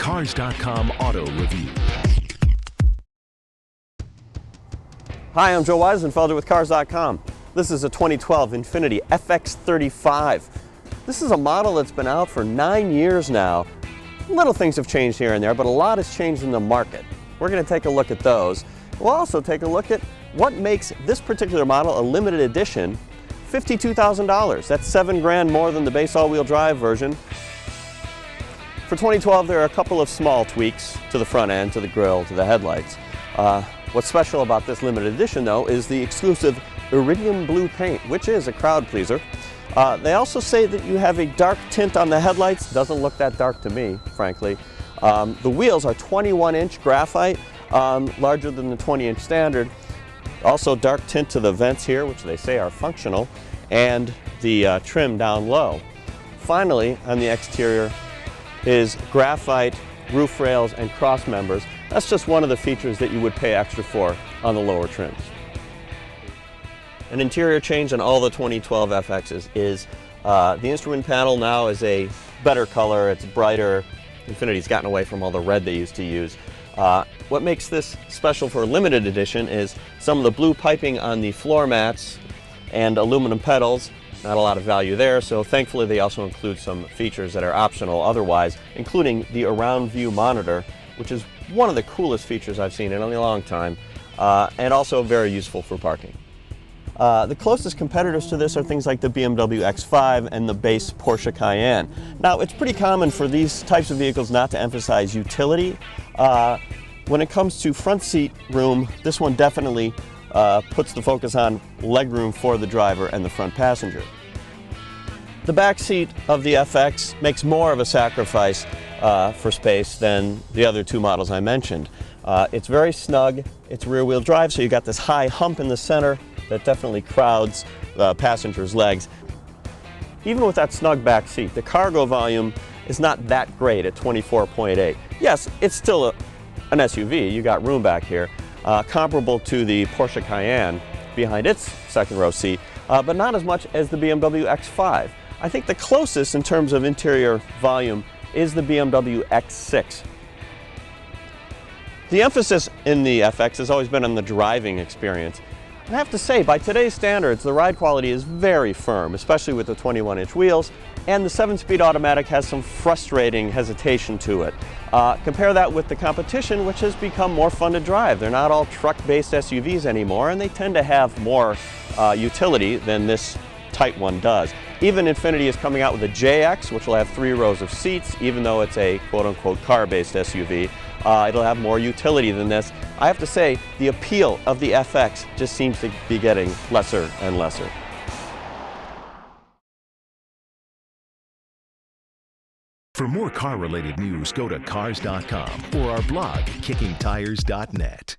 Cars.com Auto Review. Hi, I'm Joe Wiesenfelder with Cars.com. This is a 2012 Infiniti FX35. This is a model that's been out for 9 years now. Little things have changed here and there, but a lot has changed in the market. We're going to take a look at those. We'll also take a look at what makes this particular model a limited edition $52,000. That's $7 grand more than the base all-wheel drive version. For 2012, there are a couple of small tweaks to the front end, to the grille, to the headlights. What's special about this limited edition, though, is the exclusive iridium blue paint, which is a crowd pleaser. They also say that you have a dark tint on the headlights. Doesn't look that dark to me, frankly. The wheels are 21-inch graphite, larger than the 20-inch standard. Also dark tint to the vents here, which they say are functional, and the trim down low. Finally, on the exterior is graphite roof rails and cross members. That's just one of the features that you would pay extra for on the lower trims. An interior change on all the 2012 FXs is the instrument panel now is a better color, it's brighter. Infiniti's gotten away from all the red they used to use. What makes this special for a limited edition is some of the blue piping on the floor mats and aluminum pedals. Not a lot of value there, so thankfully they also include some features that are optional otherwise, including the around view monitor, which is one of the coolest features I've seen in a long time, and also very useful for parking. The closest competitors to this are things like the BMW X5 and the base Porsche Cayenne. Now, it's pretty common for these types of vehicles not to emphasize utility. When it comes to front seat room, this one definitely puts the focus on legroom for the driver and the front passenger. The back seat of the FX makes more of a sacrifice for space than the other two models I mentioned. It's very snug, it's rear-wheel drive, so you got this high hump in the center that definitely crowds the passenger's legs. Even with that snug back seat, the cargo volume is not that great at 24.8. Yes, it's still an SUV, you got room back here, comparable to the Porsche Cayenne behind its second row seat, but not as much as the BMW X5. I think the closest in terms of interior volume is the BMW X6. The emphasis in the FX has always been on the driving experience. I have to say, by today's standards, the ride quality is very firm, especially with the 21-inch wheels, and the 7-speed automatic has some frustrating hesitation to it. Compare that with the competition, which has become more fun to drive. They're not all truck-based SUVs anymore, and they tend to have more utility than this tight one does. Even Infiniti is coming out with a JX, which will have 3 rows of seats, even though it's a quote-unquote car-based SUV. It'll have more utility than this. I have to say, the appeal of the FX just seems to be getting lesser and lesser. For more car-related news, go to Cars.com or our blog, kickingtires.net.